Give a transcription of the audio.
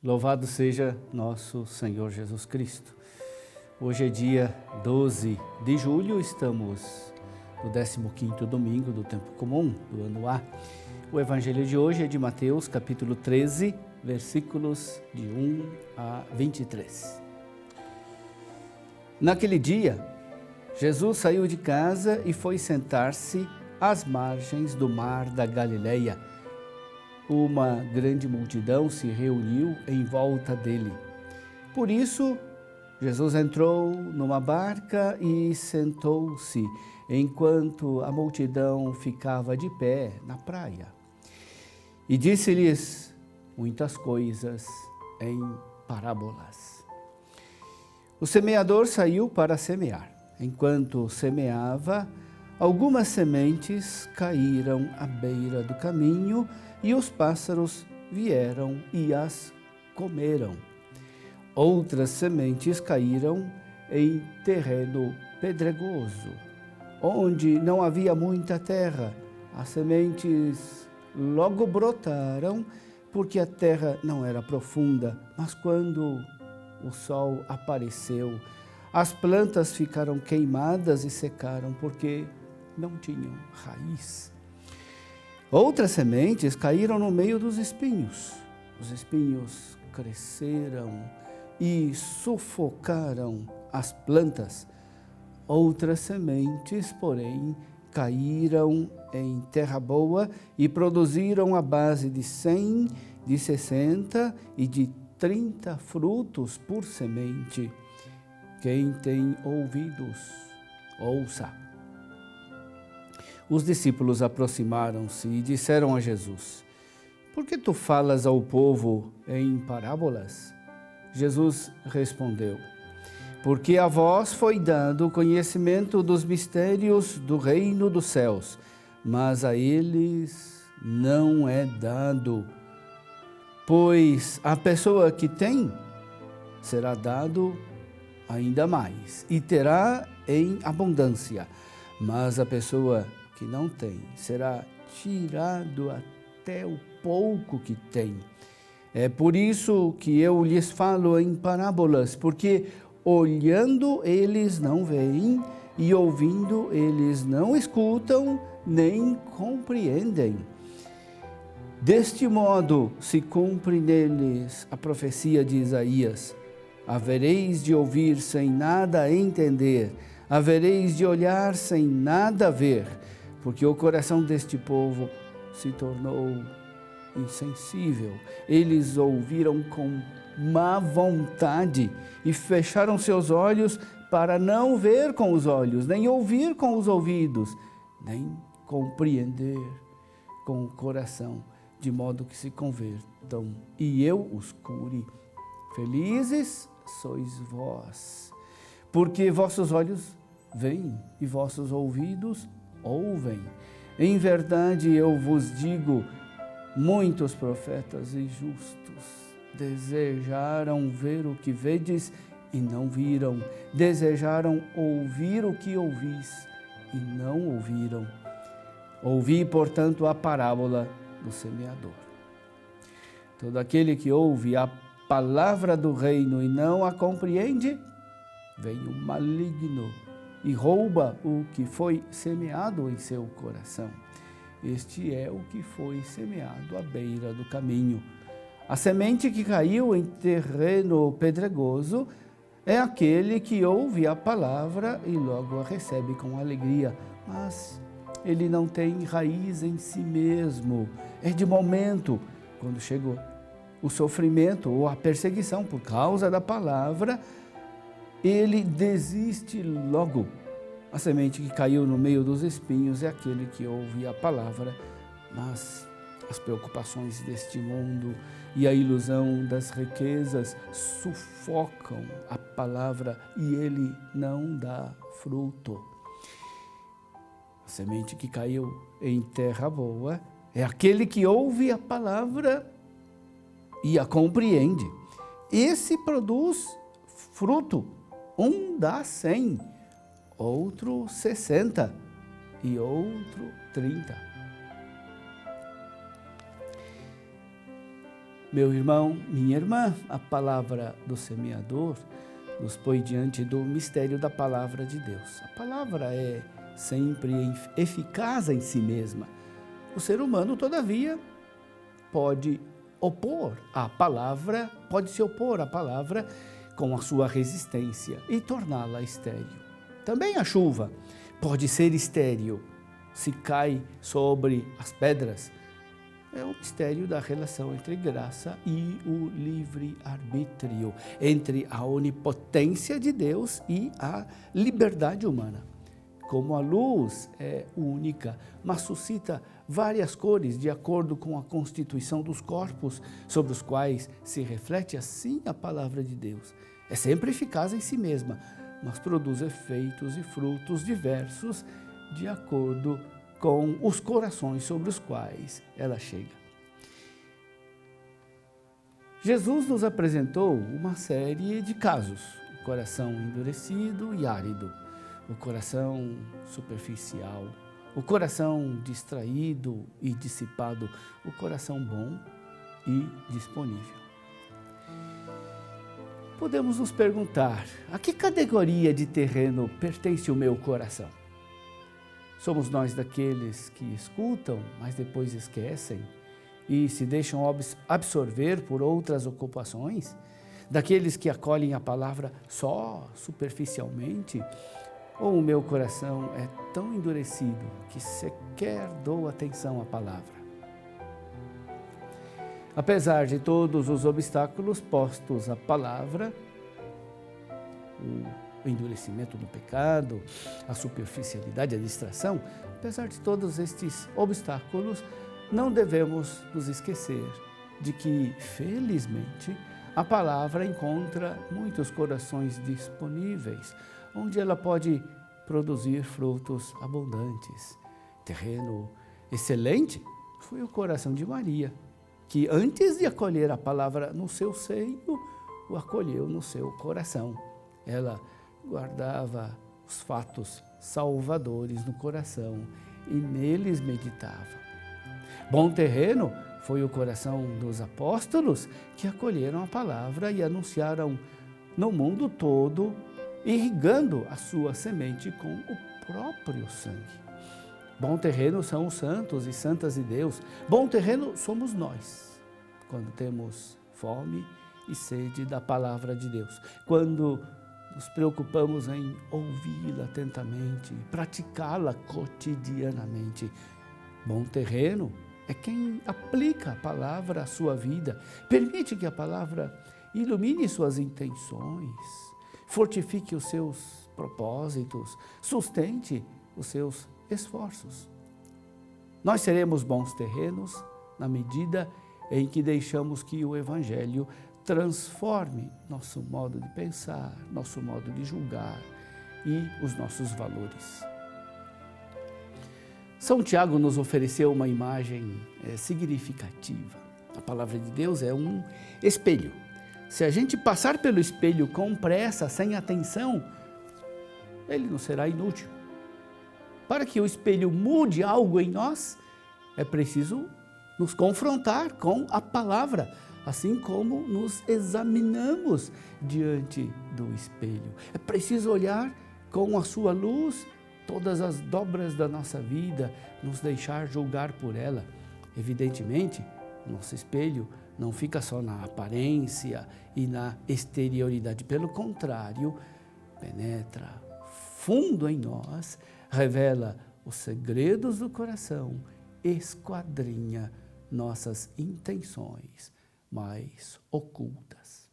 Louvado seja nosso Senhor Jesus Cristo. Hoje é dia 12 de julho, estamos no 15º domingo do tempo comum, do ano A. O evangelho de hoje é de Mateus, capítulo 13, versículos de 1 a 23. Naquele dia, Jesus saiu de casa e foi sentar-se às margens do mar da Galileia. Uma grande multidão se reuniu em volta dele. Por isso, Jesus entrou numa barca e sentou-se, enquanto a multidão ficava de pé na praia. E disse-lhes muitas coisas em parábolas. O semeador saiu para semear. Enquanto semeava, algumas sementes caíram à beira do caminho e os pássaros vieram e as comeram. Outras sementes caíram em terreno pedregoso, onde não havia muita terra. As sementes logo brotaram, porque a terra não era profunda, mas quando o sol apareceu, as plantas ficaram queimadas e secaram, porque não tinham raiz. Outras sementes caíram no meio dos espinhos. Os espinhos cresceram e sufocaram as plantas. Outras sementes, porém, caíram em terra boa e produziram a base de 100, de 60 e de 30 frutos por semente. Quem tem ouvidos, ouça. Os discípulos aproximaram-se e disseram a Jesus: Por que tu falas ao povo em parábolas? Jesus respondeu: Porque a vós foi dado o conhecimento dos mistérios do reino dos céus, mas a eles não é dado. Pois a pessoa que tem, será dado ainda mais, e terá em abundância. Mas a pessoa que não tem, será tirado até o pouco que tem. É por isso que eu lhes falo em parábolas, porque olhando eles não veem, e ouvindo eles não escutam, nem compreendem. Deste modo se cumpre neles a profecia de Isaías: havereis de ouvir sem nada entender, havereis de olhar sem nada ver, porque o coração deste povo se tornou insensível. Eles ouviram com má vontade e fecharam seus olhos para não ver com os olhos, nem ouvir com os ouvidos, nem compreender com o coração, de modo que se convertam e eu os cure. Felizes sois vós, porque vossos olhos veem e vossos ouvidos ouvem. Em verdade eu vos digo, muitos profetas e justos desejaram ver o que vedes e não viram, desejaram ouvir o que ouvis e não ouviram. Ouvi, portanto, a parábola do semeador. Todo aquele que ouve a palavra do reino e não a compreende, vem o maligno e rouba o que foi semeado em seu coração. Este é o que foi semeado à beira do caminho. A semente que caiu em terreno pedregoso é aquele que ouve a palavra e logo a recebe com alegria, mas ele não tem raiz em si mesmo. É de momento, quando chegou o sofrimento ou a perseguição por causa da palavra, ele desiste logo. A semente que caiu no meio dos espinhos é aquele que ouve a palavra, mas as preocupações deste mundo e a ilusão das riquezas sufocam a palavra e ele não dá fruto. A semente que caiu em terra boa é aquele que ouve a palavra e a compreende. Esse produz fruto. Um dá 100, outro 60 e outro 30. Meu irmão, minha irmã, a palavra do semeador nos põe diante do mistério da palavra de Deus. A palavra é sempre eficaz em si mesma. O ser humano, todavia, pode se opor à palavra com a sua resistência e torná-la estéril. Também a chuva pode ser estéril se cai sobre as pedras. É o mistério da relação entre graça e o livre-arbítrio, entre a onipotência de Deus e a liberdade humana. Como a luz é única, mas suscita várias cores de acordo com a constituição dos corpos sobre os quais se reflete, assim a palavra de Deus. É sempre eficaz em si mesma, mas produz efeitos e frutos diversos de acordo com os corações sobre os quais ela chega. Jesus nos apresentou uma série de casos: o coração endurecido e árido, o coração superficial, o coração distraído e dissipado, o coração bom e disponível. Podemos nos perguntar: a que categoria de terreno pertence o meu coração? Somos nós daqueles que escutam, mas depois esquecem e se deixam absorver por outras ocupações? Daqueles que acolhem a palavra só superficialmente? Ou o meu coração é tão endurecido que sequer dou atenção à palavra? Apesar de todos os obstáculos postos à palavra, o endurecimento do pecado, a superficialidade, a distração, apesar de todos estes obstáculos, não devemos nos esquecer de que, felizmente, a palavra encontra muitos corações disponíveis, onde ela pode produzir frutos abundantes. Terreno excelente foi o coração de Maria, que antes de acolher a palavra no seu seio, o acolheu no seu coração. Ela guardava os fatos salvadores no coração e neles meditava. Bom terreno foi o coração dos apóstolos, que acolheram a palavra e anunciaram no mundo todo, irrigando a sua semente com o próprio sangue. Bom terreno são os santos e santas de Deus. Bom terreno somos nós, quando temos fome e sede da palavra de Deus. Quando nos preocupamos em ouvi-la atentamente, praticá-la cotidianamente. Bom terreno é quem aplica a palavra à sua vida, permite que a palavra ilumine suas intenções, fortifique os seus propósitos, sustente os seus esforços. Nós seremos bons terrenos na medida em que deixamos que o Evangelho transforme nosso modo de pensar, nosso modo de julgar e os nossos valores. São Tiago nos ofereceu uma imagem significativa. A palavra de Deus é um espelho. Se a gente passar pelo espelho com pressa, sem atenção, ele nos será inútil. Para que o espelho mude algo em nós, é preciso nos confrontar com a palavra, assim como nos examinamos diante do espelho. É preciso olhar com a sua luz todas as dobras da nossa vida, nos deixar julgar por ela. Evidentemente, nosso espelho não fica só na aparência e na exterioridade. Pelo contrário, penetra fundo em nós, revela os segredos do coração, esquadrinha nossas intenções mais ocultas.